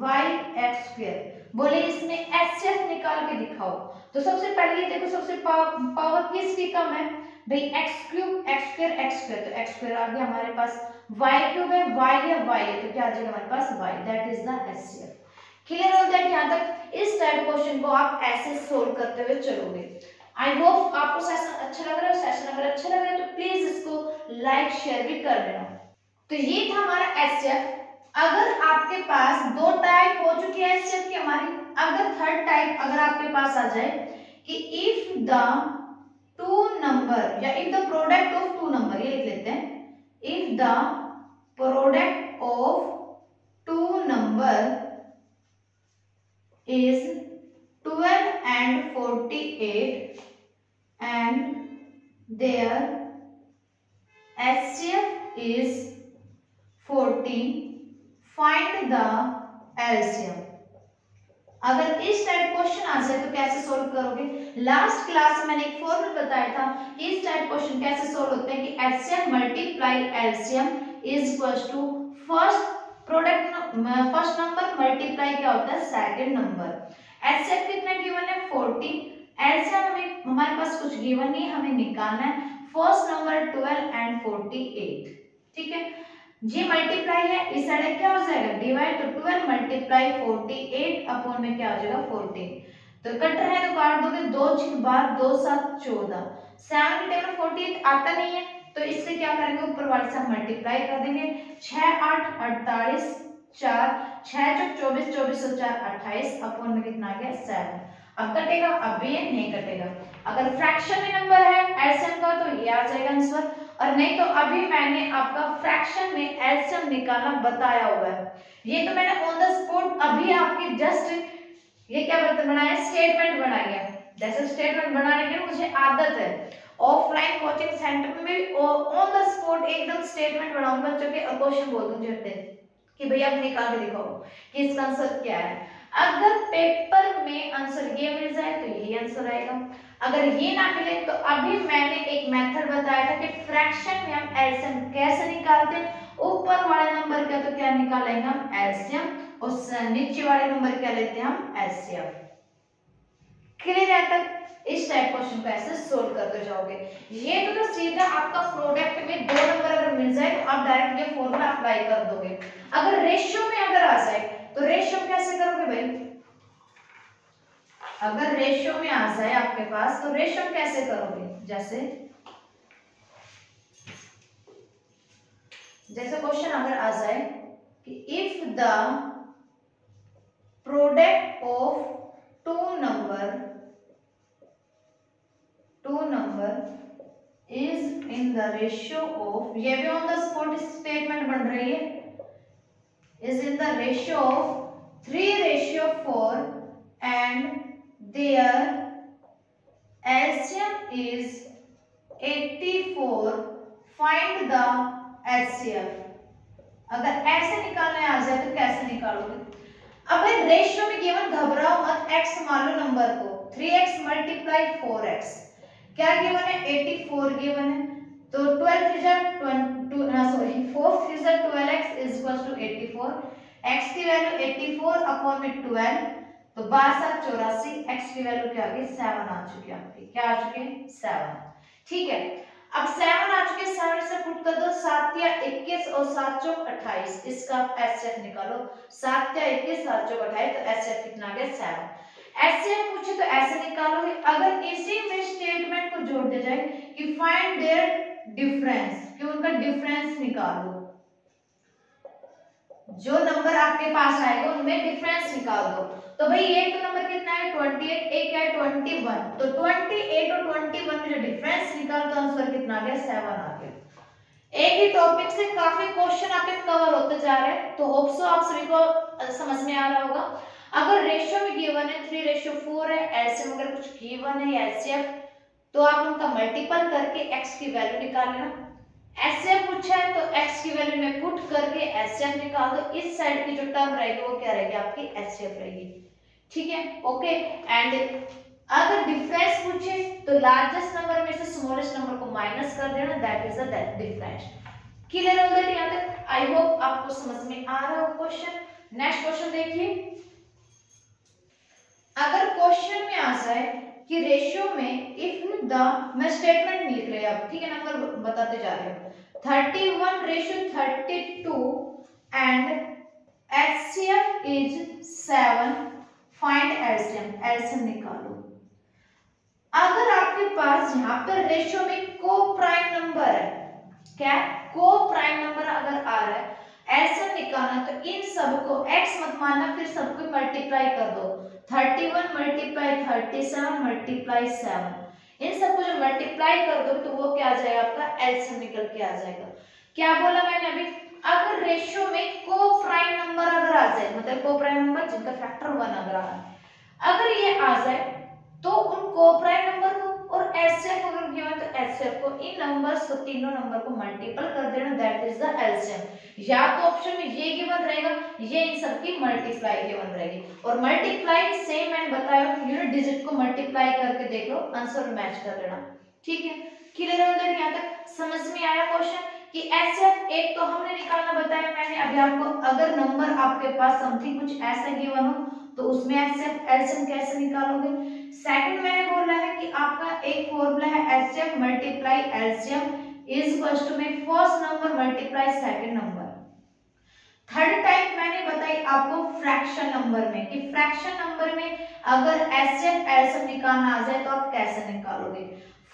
y x square, बोले इसमें एचसीएफ निकाल के दिखाओ, तो सबसे पहले देखो सबसे पावर किसकी कम है? भाई x cube x square x square, तो x स्क्वायर आ गया हमारे पास, y क्यूब है y है y है, तो क्या आ जाएगा हमारे पास y, that is the HCF. Clear हो दैट यहाँ तक? इस टाइप क्वेश्चन को आप ऐसे सोल्व करते हुए चलोगे। आई होप आपको सेशन अच्छा लग रहा है। सेशन अगर अच्छा लग रहा है तो प्लीज इसको लाइक शेयर भी कर देना। तो ये था हमारा एचसीएफ। अगर आपके पास दो टाइप हो चुकी है एचसीएफ की हमारी, अगर थर्ड टाइप अगर आपके पास आ जाए कि इफ द टू नंबर या if the product of two number, ये लिख लेते हैं, if the product of two number is 12 and 48 and their HCF is 14, find the LCM। अगर इस टाइप क्वेश्चन आ जाए तो कैसे सोल्व करोगे? लास्ट क्लास में मैंने एक फॉर्मूला बताया था कि इस टाइप क्वेश्चन कैसे सोल्व होते हैं कि HCF multiply LCM is equals to first first number multiply क्या होता है सेकंड नंबर। HCF कितना गिवन है 40, LCM हमें हमारे पास कुछ गिवन नहीं, हमें निकालना है फर्स्ट नंबर 12 एंड 48। ठीक है, जी मल्टीप्लाई है, इस साइड क्या हो जाएगा डिवाइड, तो 12 मल्टीप्लाई 48 अपॉन में क्या हो जाएगा 14। तो कट रहा है तो काट दोगे, 2 6 12 2 7 14, 7 की टेबल 48 आता नहीं है तो इससे क्या करेंगे ऊपर वाले से हम मल्टीप्लाई कर देंगे, 6 8 48 4 6 24 24 और 4 28 अपॉन में कितना आ गया 7। अब कटेगा, अब ये नहीं कटेगा। अगर फ्रैक्शन में नंबर है एलसीएम का तो ये आ जाएगा आंसर, और नहीं तो अभी मैंने आपका फ्रैक्शन में एलसीएम निकालना बताया हुआ है। ये तो मैंने ऑन द स्पॉट अभी आपकी जस्ट ये क्या बनाया स्टेटमेंट बनाई है। जैसे स्टेटमेंट बनाने की मुझे आदत है, ऑफलाइन कोचिंग सेंटर में भी ऑन द स्पॉट एकदम स्टेटमेंट बनाऊंगा बच्चों के और क्वेश्चन बोल दूंगी कि भैया आप निकाल के दिखाओ कि इसका आंसर क्या है। अगर पेपर में आंसर ये मिल जाए तो यही आंसर आएगा, अगर ये ना मिले तो अभी मैंने एक मेथड बताया था कि फ्रैक्शन में हम एलसीएम कैसे निकालते हैं, ऊपर वाले नंबर का तो क्या निकालेंगे हम एलसीएम और नीचे वाले नंबर क्या लेते हैं हम एचसीएफ। क्लियर है तक? इस टाइप क्वेश्चन को ऐसे सोल्व करते जाओगे। ये तो सीधा आपका प्रोडक्ट में 2 नंबर अगर मिल जाए तो आप डायरेक्ट ये फॉर्मूला अप्लाई कर दोगे। अगर रेशियो में अगर आ जाए तो रेशियो कैसे करोगे भाई? अगर रेशियो में आ जाए आपके पास तो रेशियो कैसे करोगे? जैसे क्वेश्चन अगर आ जाए कि if the product of two number is in the ratio of, ये भी ऑन द स्पॉट स्टेटमेंट बन रही है, is in the ratio of 3:4 and their LCM is 84, find the HCF। अगर ऐसे निकालने आ जाए तो कैसे निकालोगे? अब रेशियो में गिवन, घबराओ मत, x मान लो नंबर को, 3x मल्टीप्लाई 4x, क्या गिवन है 84 गिवन है, तो 12 3 4 3 12x is equal to 84, x की वैल्यू 84 अपॉन में 12, तो 12 7 84, x की वैल्यू क्या आ गई 7 आ चुकी है आपकी, क्या आ चुके 7। ठीक है, अब 7 आ चुके, 7 से पुट कर दो, 7 या 21 और 7 चौक 28, इसका एचसीएफ निकालो, 7 या 21 7 चौक 28, तो एचसीएफ कितना आ गया 7। एचसीएफ पूछे तो ऐसे निकालोगे। अगर इसी में स्टेटमेंट को जोड़ दिया जाए कि फाइंड देयर डिफरेंस, कि उनका डिफरेंस निकालो, जो नंबर आपके पास आएगा उनमें डिफरेंस निकाल दो, तो भाई ये तो नंबर कितना है 28, एक है 21, तो 28 और 21 में जो डिफरेंस निकाल तो आंसर कितना आ गया 7 आ गया। एक ही टॉपिक से काफी क्वेश्चन आपके कवर होते जा रहे हैं, तो होप सो आप सभी को समझ में आ रहा होगा। अगर रेशियो में गिवन है 3:4 है, एलसीएम अगर कुछ गिवन है या एचसीएफ, तो आप उनका मल्टीपल करके x की वैल्यू निकाल लेना। एचसीएफ पूछा है तो x की वैल्यू में पुट करके एचसीएफ निकाल दो, इस साइड की जो टर्म रहेगी वो क्या रहेगी आपकी एचसीएफ रहेगी। ठीक है, ओके। एंड अगर डिफरेंस पूछे तो लार्जेस्ट नंबर में से स्मॉलेस्ट नंबर को माइनस कर देना, that is the difference. Clear हो गया यहाँ तक? आई होप आपको समझ में आ रहा हो क्वेश्चन। नेक्स्ट क्वेश्चन देखिए, अगर क्वेश्चन में आ जाए कि रेशियो में इफ द, मैं स्टेटमेंट नहीं लिख रही अब, ठीक है, नंबर बताते जा रहे हो, 31:32 and HCF is 7, find LCM, LCM निकालो। अगर आपके पास यहाँ पर रेशियो में को प्राइम नंबर है, क्या को प्राइम नंबर अगर आ रहा है, एलसीएम निकालना, तो इन सबको x मत मानना, फिर सबको मल्टीप्लाई कर दो। 31 मल्टीप्लाई 37 मल्टीप्लाई 7, इन सबको जो मल्टीप्लाई कर दो तो वो क्या आ जाएगा, आपका एलसीएम निकल के आ जाएगा। क्या बोला मैंने अभी, अगर रेशियो में को प्राइम नंबर अगर आ जाए, मतलब को प्राइम नंबर जिनका फैक्टर 1 अगर आ रहा है, अगर ये आ जाए तो उन को प्राइम नंबर को और एचसीएफ अगर गिवन तो एचसीएफ को, इन नंबर्स को, तीनों नंबर को मल्टीपल कर देना, दैट इज द एलसीएम। या तो ऑप्शन में ये गिवन रहेगा, ये इन सब की मल्टीप्लाई गिवन रहेगी, और मल्टीप्लाई सेम मैंने बताया यूनिट डिजिट को मल्टीप्लाई करके देख लो, आंसर मैच कर लेना। ठीक है, क्लियर है उधर, यहाँ तक समझ में आया क्वेश्चन कि एचसीएफ एक तो हमने निकालना बताया मैंने अभी आपको, अगर नंबर आपके पास समथिंग कुछ ऐसा गिवन हो तो उसमें एचसीएफ एलसीएम कैसे निकालोगे। सेकंड मैंने बोला है कि आपका एक फॉर्मूला है HCF multiply LCM is equals to में first number multiply second number. Third type मैंने बताई आपको फ्रैक्शन नंबर में, कि फ्रैक्शन नंबर में अगर एचसीएफ एलसीएम निकालना आ जाए तो आप कैसे निकालोगे।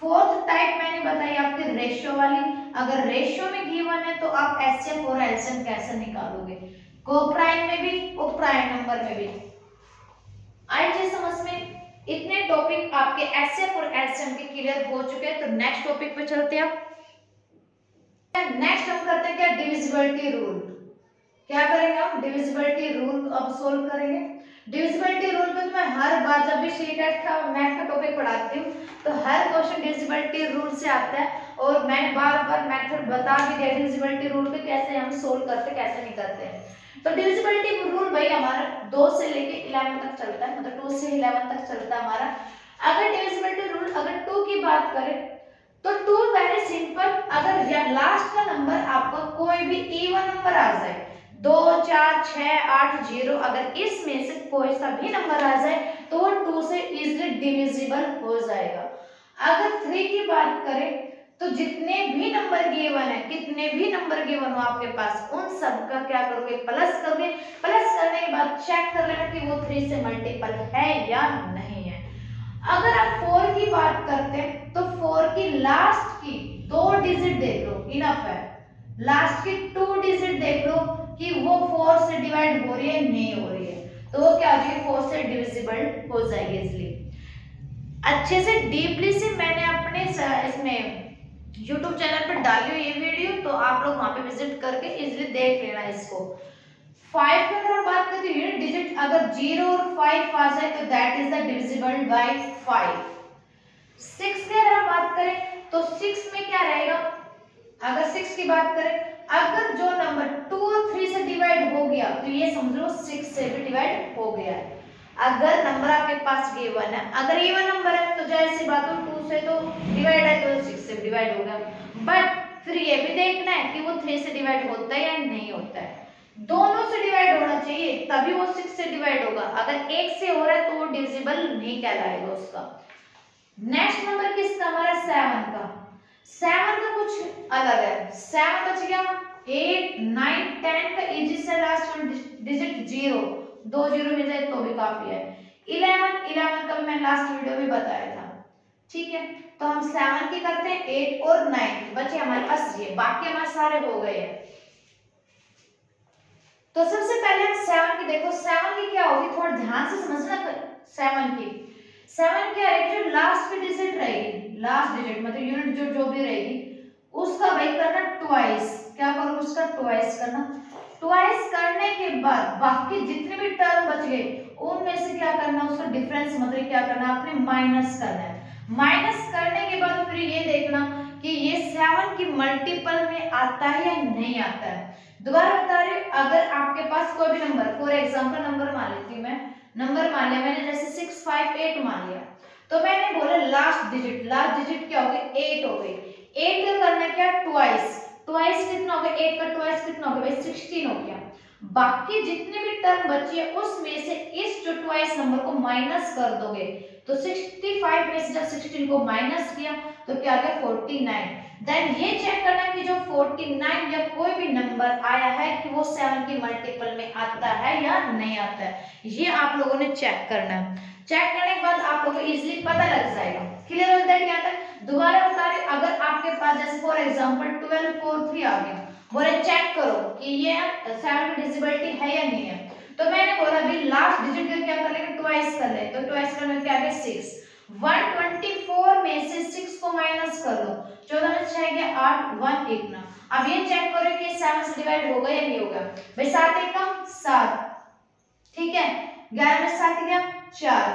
फोर्थ टाइप मैंने बताई आपकी रेशियो वाली, अगर रेशियो में गिवन है तो आप एचसीएफ और एलसीएम कैसे निकालोगे, को प्राइम में भी और प्राइम नंबर में भी। आई जी समझ में, इतने टॉपिक आपके एचसीएफ और एलसीएम के क्लियर हो चुके हैं। तो नेक्स्ट टॉपिक पे चलते हैं। नेक्स्ट हम करते हैं क्या, डिविजिबिलिटी रूल। क्या करेंगे हम, डिविजिबिलिटी रूल अब सोल्व करेंगे। डिविजिबिलिटी रूल पे तो मैं हर बार जब भी सीटेट का मैथ का टॉपिक पढ़ाती हूँ तो हर क्वेश्चन डिविजिबिलिटी रूल से आता है, और मैंने बार बार मेथड बता भी दिया डिविजिबिलिटी रूल पे कैसे हम सोल्व करते कैसे नहीं करते हैं। तो डिविजिबिलिटी रूल भाई हमारा 2 से लेके 11 तक चलता है, मतलब 2 से 11 तक चलता है हमारा। अगर डिविजिबिलिटी रूल अगर 2 की बात करें तो 2 वेरी सिंपल, अगर लास्ट का नंबर आपका कोई भी इवन नंबर आ जाए, 2 4 6 8 0, अगर इसमें से कोई सा भी नंबर आ जाए तो वो 2 से इजीली डिविजिबल हो जाएगा। अगर 3 की बात करें तो जितने भी नंबर गिवन है, कितने भी नंबर गिवन हो आपके पास, उन सब का क्या करोगे, प्लस करोगे। प्लस करने के बाद चेक कर लेना कि वो 3 से मल्टीपल है या नहीं है। अगर आप 4 की बात करते हैं तो 4 की लास्ट की 2 डिजिट देख लो, इनफ है। लास्ट की 2 डिजिट देख लो कि वो 4 से डिवाइड हो रही है नहीं हो रही है, तो वो क्या हो जाएगी, 4 से डिविजिबल हो जाएगी इजीली। अच्छे से डीपली से मैंने अपने इसमें YouTube चैनल पर डाली हुई ये वीडियो, तो आप लोग वहां पे विजिट करके इजीली देख लेना इसको। 5 की अगर बात करते हैं यूनिट डिजिट, अगर 0 और 5 आ जाए तो that is the divisible by 5। 6 की अगर बात करें तो 6 में क्या रहेगा, अगर 6 की बात करें, अगर जो नंबर 2 और 3 से डिवाइड हो गया तो ये समझ लो 6 से भी डिवाइड हो गया है। अगर नंबर आपके पास गिवन है, अगर इवन नंबर है तो जैसी बात हो 2 से तो डिवाइड है तो 6 से डिवाइड होगा, बट फिर ये भी देखना है कि वो 3 से डिवाइड होता है या नहीं होता है। दोनों से डिवाइड होना चाहिए तभी वो 6 से डिवाइड होगा, अगर एक से हो रहा है तो वो डिविजिबल नहीं कहलाएगा उसका। नेक्स्ट नंबर किसका, हमारा 7 का। 7 का कुछ अलग है, 7 बच गया, 8 9 10 का इजी से लास्ट डिजिट 0, 2 0 मिल जाए तो भी काफी है। 11 का भी मैंने लास्ट वीडियो में बताया था। ठीक है, तो हम 7 की करते हैं, 8 और 9 बचे हमारे पास ये, बाकी हमारे सारे हो गए हैं। तो सबसे पहले हम 7 की देखो, 7 की क्या होगी, थोड़ा ध्यान से समझना। 7 क्या है, जो लास्ट की डिजिट रहेगी, लास्ट डिजिट मतलब यूनिट जो भी रहेगी उसका भाई करना ट्वाइस। क्या करो, उसका ट्वाइस करना। ट्वाइस करने के बाद बाकी जितने भी टर्म बच गए उनमें से क्या करना, उसका डिफरेंस मतलब क्या करना, आपने माइनस करना है। माइनस करने के बाद फिर ये देखना कि ये 7 की मल्टीपल में आता है या नहीं आता है। दोबारा बता रही हूं, अगर आपके पास कोई भी नंबर, फॉर एग्जांपल नंबर मान लेती हूं मैं, नंबर मान लिया मैंने, जैसे 6 5 8 मान लिया, तो मैंने बोला लास्ट डिजिट क्या हो गई, 8 हो गई। 8 का करना क्या, ट्वाइस। ट्वाइस कितना हो गया, 8 का ट्वाइस कितना हो गया भाई, 16 हो गया। बाकी जितने भी टर्म बची है उसमें से इस जो ट्वाइस नंबर को माइनस कर दोगे तो 65 में से जब 16 को माइनस किया तो क्या आ गया 49। देन ये चेक करना है कि जो 49 या कोई भी नंबर आया है कि वो 7 के मल्टीपल में आता है या नहीं आता है, ये आप लोगों ने चेक करना है। चेक करने के बाद आप लोगों को इजीली पता लग जाएगा। क्लियर हो दैट? यहाँ तक दोबारा बता रहे, अगर आपके पास जैसे फॉर एग्जांपल 12 4 3 आ गया, बोले चेक करो कि ये 7 की डिविजिबिलिटी है या नहीं है, तो मैंने बोला अभी लास्ट डिजिट को क्या कर लेंगे, ट्वाइस कर ले, तो ट्वाइस करने में क्या आ गया 6। 124 में से 6 को माइनस कर लो, 14 में 6 गया 8, 1 1 ना। अब ये चेक करो कि 7 से डिवाइड होगा या नहीं होगा। भाई 7 1 का 7, ठीक है, 11 में 7 गया 4,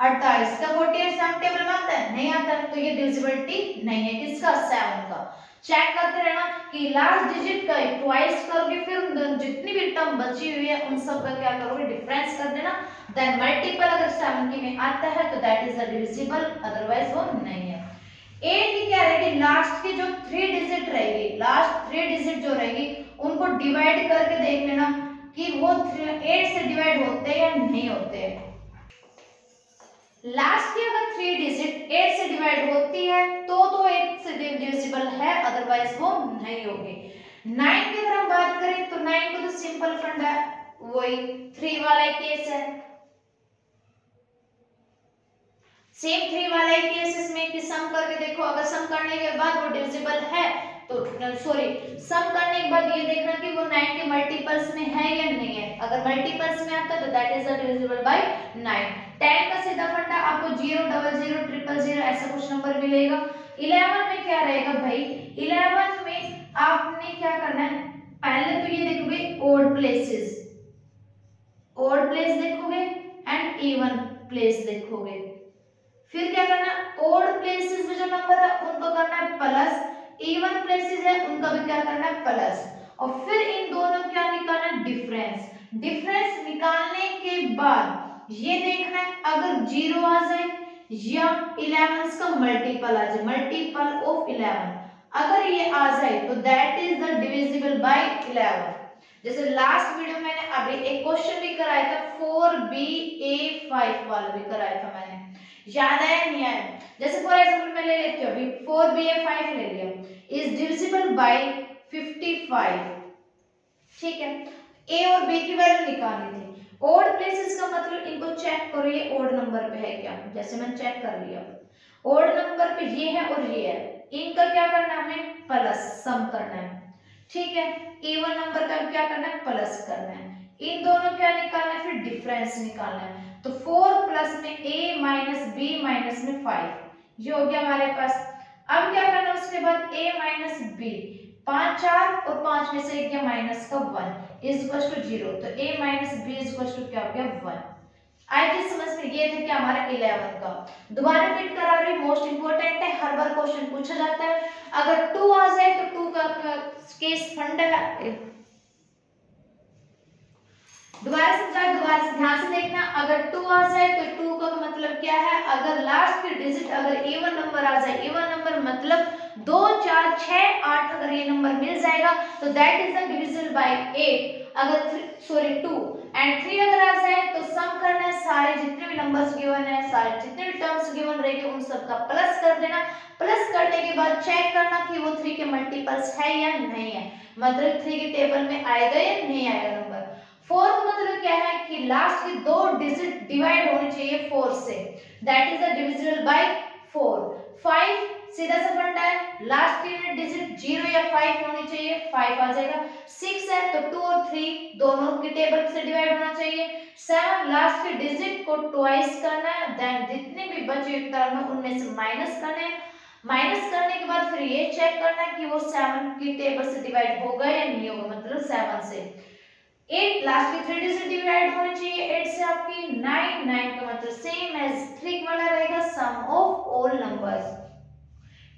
28 का 48 सम टेबल में आता है, नहीं आता, तो ये डिविजिबिलिटी नहीं है किसका, 7 का। चेक करते रहना कि लास्ट डिजिट का ट्वाइस करोगे, फिर जितनी भी टर्म बची हुई है उन सब का क्या करोगे, डिफरेंस कर देना। देन मल्टीपल अगर 7 के में आता है तो that is a divisible, otherwise वो नहीं है। 8 की क्या रहेगी, लास्ट की जो 3 डिजिट रहेगी, लास्ट 3 डिजिट जो रहेगी उनको डिवाइड करके देख लेना कि वो 8 से डिवाइड होते हैं या नहीं होते हैं। लास्ट की अगर 3 डिजिट 8 से डिवाइड होती है तो 8 से डिविजिबल है, अदरवाइज वो नहीं होगी। 9 की अगर हम बात करें तो 9 को तो सिंपल फंडा है, वही 3 वाला केस है, सेम 3 वाला केस इसमें कि सम करके देखो, अगर सम करने के बाद वो डिविजिबल है तो सॉरी सम करने के बाद ये देखना कि वो 9 के मल्टीपल्स में है या नहीं है, अगर मल्टीपल्स में आता है तो that is a divisible by 9। 10 का सीधा फंडा आपको 0 00 000 000 ऐसा कुछ नंबर मिलेगा। 11 में क्या रहेगा भाई, 11 में आपने क्या करना है, पहले तो ये देखोगे ओड प्लेसेस, ओड प्लेस देखोगे एंड इवन प्लेस देखोगे, फिर क्या करना, ओड प्लेसेस में जो नंबर है उनको करना है प्लस, इवन प्लेसेस है उनका भी क्या करना है प्लस, और फिर इन दोनों क्या निकालना है, डिफरेंस। डिफरेंस निकालने के बाद ये देखना है अगर 0 आ जाए या 11 का मल्टीपल आ जाए, मल्टीपल ऑफ 11, अगर ये आ जाए तो that is the divisible by 11। जैसे लास्ट वीडियो मैंने अभी एक क्वेश्चन भी कराया था 4BA5 वाला भी कराया था मैंने, याद आया नहीं आया? जैसे फॉर एग्जांपल मैं ले लेती हूँ अभी 4BA5 ले लिया, इज डिविजिबल बाय 55, ठीक है। ए और बी की वैल्यू निकालनी थी, ओड प्लेसेस का मतलब इनको चेक करो ये ओड नंबर पे है क्या, जैसे मैंने चेक कर लिया ओड नंबर पे ये है और ये है, इनका क्या करना है हमें प्लस सम करना है, ठीक है। इवन नंबर का क्या करना है प्लस करना है, इन दोनों क्या निकालना है, फिर डिफरेंस निकालना है, तो 4 प्लस में a माइनस बी माइनस में 5, ये हो गया हमारे पास। अब क्या करना है उसके बाद a माइनस बी, 5 4 और 5 में से एक गया माइनस का 1 इज इक्वल टू 0, तो a minus B is equal to क्या हो गया 1। आई थी समझ में, ये था क्या हमारा 11 का। दोबारा रिपीट करा रही, मोस्ट इंपोर्टेंट है, हर बार क्वेश्चन पूछा जाता है। अगर 2 आ जाए तो 2 का केस फंडा है, दोबारा से ध्यान से देखना, अगर 2 आ जाए तो 2 का मतलब क्या है, अगर लास्ट की डिजिट अगर इवन नंबर आ जाए, इवन नंबर मतलब 2 4 6 8 अगर ये नंबर मिल जाएगा तो that is the divisible by 8, अगर 2 एंड 3 अगर आ जाए तो सम करना है, सारे जितने भी नंबर्स गिवन है, सारे जितने भी टर्म्स गिवन रहेंगे उन सब का प्लस कर देना, प्लस करने के बाद चेक करना कि वो 3 के मल्टीपल्स है या नहीं है, मतलब 3 के टेबल में आएगा या नहीं आएगा नंबर। 4 का मतलब क्या है कि लास्ट की 2 डिजिट डिवाइड होनी चाहिए 4 से, that is the divisible by 4। 5 सीधा सा फंडा है, लास्ट की डिजिट 0 या 5 होनी चाहिए, 5 आ जाएगा। 6 है तो 2 और 3 दोनों की टेबल से डिवाइड होना चाहिए। 7 लास्ट की डिजिट को ट्वाइस करना है, देन जितने भी बचे हुए टर्म है उनमें से माइनस करना है, माइनस करने के बाद फिर ये चेक करना है कि वो 7 की टेबल से डिवाइड होगा या नहीं होगा, मतलब 7 से। 8 लास्ट की 3 डिजिट डिवाइड होनी चाहिए 8 से आपकी। 9 9 का मतलब सेम एज 3 वाला रहेगा, सम ऑफ ऑल नंबर्स।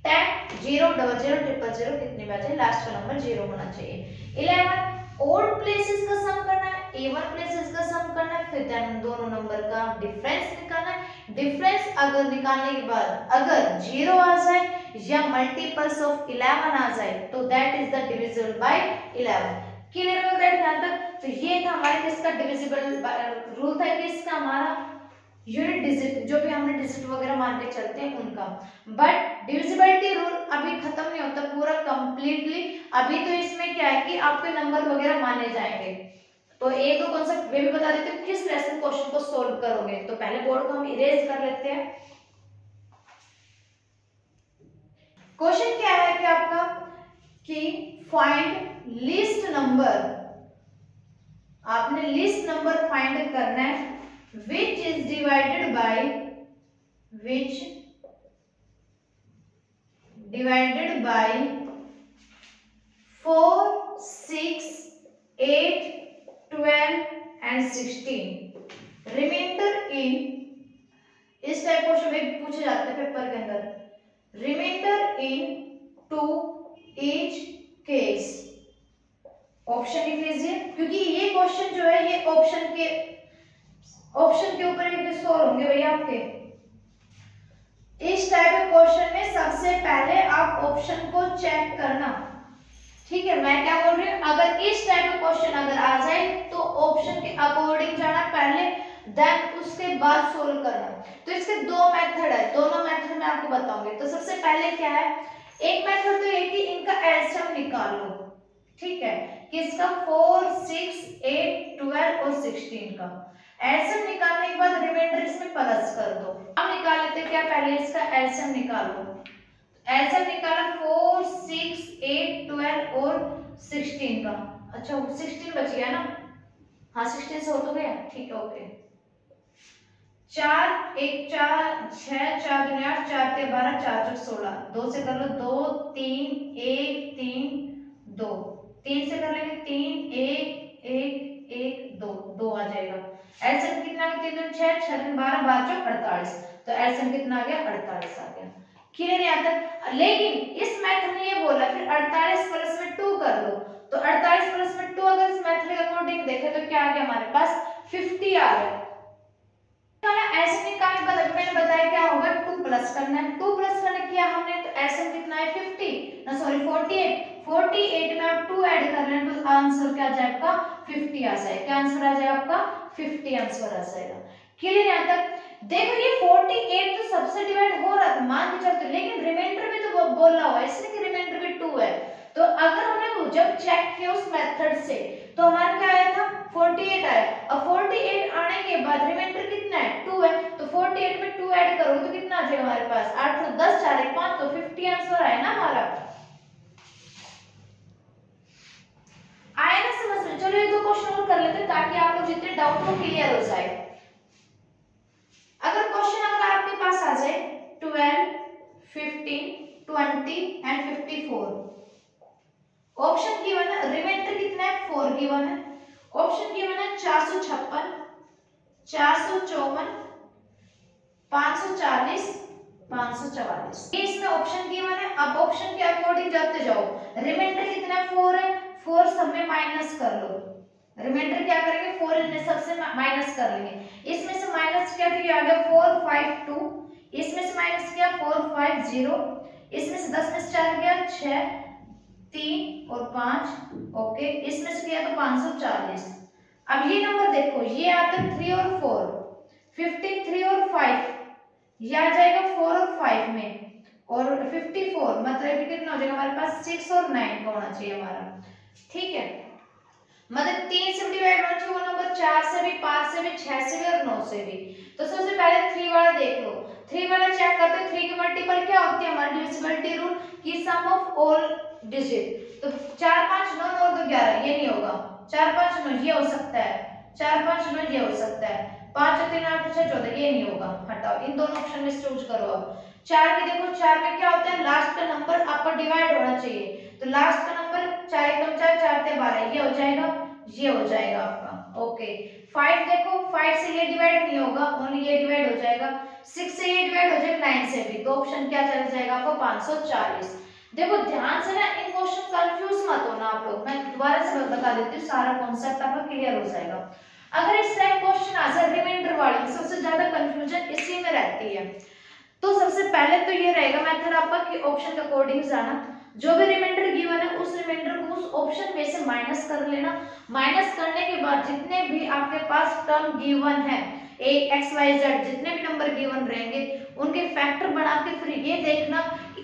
10 0 00 000 0 कितने बचे, लास्ट का नंबर 0 होना चाहिए। 11 ओड प्लेसेस का सम करना है, इवन प्लेसेस का सम करना है, फिर देन दोनों नंबर का डिफरेंस निकालना है। डिफरेंस अगर निकालने के बाद अगर 0 आ जाए या मल्टीपल्स ऑफ 11 आ जाए तो that is the divisible by 11। Clear हो गया ध्यान तक। तो ये था हमारे किसका डिविजिबल रूल था कि इसका हमारा यूनिट डिजिट जो भी हमने डिजिट वगैरह मान के चलते हैं उनका। बट डिविजिबिलिटी रूल अभी खत्म नहीं होता पूरा कंप्लीटली, अभी तो इसमें क्या है कि आपके नंबर वगैरह माने जाएंगे। तो एक दो कॉन्सेप्ट वे भी बता देते हैं किस लेसन क्वेश्चन को सोल्व करोगे। तो पहले बोर्ड को हम इरेज कर लेते हैं। क्वेश्चन क्या है कि आपका कि फाइंड लीस्ट नंबर, आपने लीस्ट नंबर फाइंड करना है which is divided by 4, 6, 8, 12 and 16 reminder in, इस टाइप क्वेश्चन में पूछे जाते हैं पेपर के अंदर, remainder in to each case. Option लिख लीजिए क्योंकि ये क्वेश्चन जो है ये ऑप्शन के ऊपर ही सोल्व होंगे भैया आपके। इस टाइप के क्वेश्चन में सबसे पहले आप ऑप्शन को चेक करना, ठीक है। मैं क्या बोल रही हूँ, अगर इस टाइप का क्वेश्चन अगर आ जाए तो ऑप्शन के अकॉर्डिंग जाना पहले, देन उसके बाद सोल्व करना। तो इसके दो मेथड है, दोनों मेथड मैं आपको बताऊंगी। तो सबसे पहले क्या है, एक मेथड तो ये कि इनका एलसीएम निकाल लो, ठीक है, किसका 4, 6, 8, 12 और 16 का एलसीएम निकालने के बाद रिमाइंडर इसमें प्लस कर दो। हम निकाल लेते क्या, पहले इसका एलसीएम निकाल लो। एलसीएम निकाला 4, 6, 8, 12 और 16 का। अच्छा 16 बच गया ना, हाँ 16 से हो तो गया, ठीक है ओके। 4, 1, 4, 6, 4, 2, 8, 4, 3, 12, 4, 4, 16, 2 से कर लो 2, 3, 1, 3, 2, 3 से कर लेंगे 3, 1, 1, 1, 2, 2 आ जाएगा। एलसीएम कितना आ गया, 3, 6, 6, 12, 12, 48, तो एलसीएम कितना आ गया, 48 आ गया। क्लियर यहाँ तक। लेकिन इस मेथड में ये बोला फिर 48 प्लस में 2 कर लो, तो 48 प्लस में 2 अगर इस मेथड के अकॉर्डिंग देखें तो क्या आ गया हमारे पास 50 आ गया। ऐसे निकालने के बाद मैंने बताया क्या होगा 2 प्लस करना है, 2 प्लस करने किया हमने तो ऐसे कितना है 50 ना सॉरी 48 में आप 2 ऐड कर रहे हैं तो आंसर क्या आ जाएगा आपका 50 आ जाएगा। क्या आंसर आ जाएगा आपका 50 आंसर आ जाएगा। क्लियर यहाँ तक। देखो ये 48 तो सबसे डिवाइड हो रहा था मान के चलते, लेकिन रिमाइंडर भी तो बोलना हुआ इसलिए कि रिमाइंडर भी 2 है। तो अगर हमने जब चेक किया उस मेथड से तो हमारा क्या आया था 48 आया। अब 48 आने के बाद रिमाइंडर कितना है 2 है, तो 48 में 2 ऐड करोगे तो कितना आ जाएगा हमारे पास 8, 10, 4, 1, 5, तो 50 आंसर आया ना हमारा। आया ना समझ में। चलो ये दो क्वेश्चन और कर लेते हैं ताकि आप लोग जितने डाउट हो क्लियर हो जाए। अगर क्वेश्चन अगर आपके पास आ जाए 12, 15, 20 एंड 54, ऑप्शन गिवन है, रिमाइंडर कितना है 4 गिवन है, ऑप्शन गिवन है 456, 454, 540, 544, ये इसमें ऑप्शन गिवन है। अब ऑप्शन के अकॉर्डिंग जाते जाओ, रिमाइंडर कितना है 4 है, 4 सब में माइनस कर लो। रिमाइंडर क्या करेंगे 4 इनमें सबसे माइनस कर लेंगे। इसमें से माइनस क्या किया आ गया 452, इसमें से माइनस किया 450, इसमें से 10 में से 4 गया 6, 3 और 5 ओके, इसमें से किया तो 540। अब ये नंबर देखो ये आता है 3 और 4, 15, 3 और 5, ये आ जाएगा 4 और 5 में, और 54 मतलब कितना हो जाएगा हमारे पास 6 और 9 का होना चाहिए हमारा, ठीक है। मतलब 3 से डिवाइड होना चाहिए वो नंबर, 4 से भी, 5 से भी, 6 से भी और 9 से भी। तो सबसे पहले 3 वाला देख लो, 3 वाला चेक करते हैं 3 की मल्टीपल क्या होती है हमारी डिविजिबिलिटी रूल की सम ऑफ ऑल डिजिट। तो 4, 5, 9 और 2 11, ये नहीं होगा, 4, 5, 9 ये हो सकता है, 4, 5, 9 ये हो सकता है, 5 और 3, 8, 6, 14 ये नहीं होगा, हटाओ इन दोनों ऑप्शन में चूज करो। अब 4 की देखो 4 में क्या होता है लास्ट का नंबर आपका डिवाइड होना चाहिए, तो लास्ट का नंबर 4 एकम 4, 4 ते 12 ये हो जाएगा, ये हो जाएगा आपका ओके। 5 देखो 5 से ये डिवाइड नहीं होगा, ओनली ये डिवाइड हो जाएगा, 6 से ये डिवाइड हो जाएगा, 9 से भी, तो ऑप्शन क्या चल जाएगा आपको 540। देखो ध्यान से ना इन क्वेश्चन कंफ्यूज मत होना आप लोग, मैं दोबारा से बता देती हूँ सारा कॉन्सेप्ट आपका क्लियर हो जाएगा। अगर इस टाइप क्वेश्चन आ जाए रिमाइंडर वाले में सबसे ज्यादा कंफ्यूजन इसी में रहती है। तो सबसे पहले तो ये रहेगा मेथड आपका कि ऑप्शन के अकॉर्डिंग जाना, जो भी रिमाइंडर गिवन है उस रिमाइंडर को उस ऑप्शन में से माइनस कर लेना। माइनस करने के बाद जितने भी आपके पास टर्म गिवन है ए एक्स वाई जेड, जितने भी नंबर गिवन रहेंगे उनके फैक्टर बना के फिर ये देखना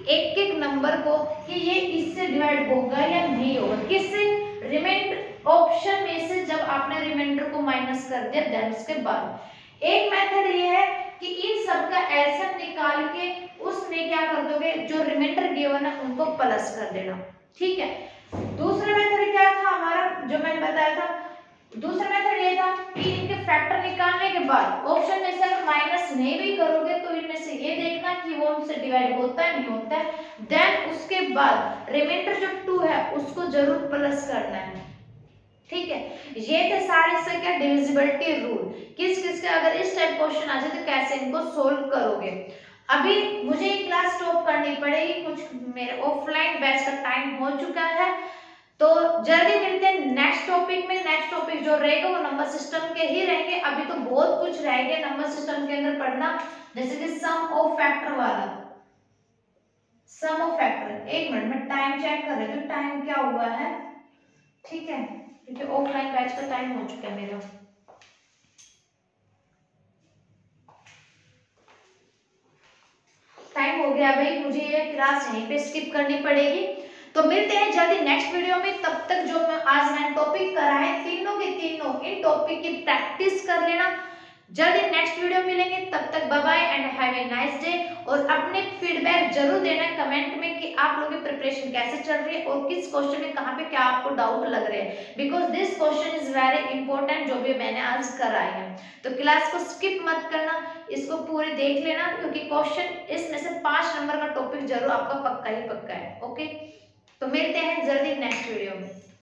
एक एक नंबर को कि ये इससे डिवाइड होगा या नहीं होगा, किससे, रिमाइंडर ऑप्शन में से जब आपने रिमाइंडर को माइनस कर दिया देन उसके बाद। एक मेथड ये है कि इन सब का एलसीएम निकाल के उसमें क्या कर दोगे, जो रिमाइंडर गिवन है उनको प्लस कर देना, ठीक है। दूसरा मेथड क्या था हमारा, जो मैंने बताया था, दूसरा मेथड ये था कि इनके फैक्टर निकालने के बाद ऑप्शन में से अगर माइनस नहीं भी करोगे तो इनमें से ये देखना कि वो उनसे डिवाइड होता है नहीं होता है, देन उसके बाद रिमाइंडर जो 2 है उसको जरूर प्लस करना है, ठीक है। ये थे सारे से क्या डिविजिबिलिटी रूल, किस किस के अगर इस टाइप क्वेश्चन आ जाए तो कैसे इनको सोल्व करोगे। अभी मुझे क्लास स्टॉप करनी पड़ेगी, कुछ मेरे ऑफलाइन बैच का टाइम हो चुका है, तो जल्दी मिलते हैं नेक्स्ट टॉपिक में। नेक्स्ट टॉपिक जो रहेगा वो नंबर सिस्टम के ही रहेंगे। अभी तो बहुत कुछ रहेगा नंबर सिस्टम के अंदर पढ़ना, जैसे कि सम ऑफ फैक्टर वाला, सम ऑफ फैक्टर। एक मिनट में टाइम चेक कर रही हूँ टाइम क्या हुआ है, ठीक है, क्योंकि ऑफलाइन बैच का टाइम हो चुका है मेरा। टाइम हो गया भाई, मुझे ये क्लास यहीं पे स्किप करनी पड़ेगी। तो मिलते हैं जल्दी नेक्स्ट वीडियो में, तब तक जो मैं आज मैंने टॉपिक कराए तीनों के तीनों इन टॉपिक की प्रैक्टिस कर लेना। जल्दी नेक्स्ट वीडियो मिलेंगे, तब तक bye bye and have a nice day. और अपने फीडबैक जरूर देना कमेंट में कि आप लोगों की प्रिपरेशन कैसे चल रही है और किस क्वेश्चन में कहाँ पे क्या आपको डाउट लग रहे हैं, because this question is very important जो भी मैंने आज कराए हैं। तो क्लास को स्किप मत करना, इसको पूरे देख लेना, क्योंकि क्वेश्चन इसमें से 5 नंबर का टॉपिक जरूर आपका पक्का ही पक्का है। ओके, तो मिलते हैं जल्दी नेक्स्ट वीडियो में।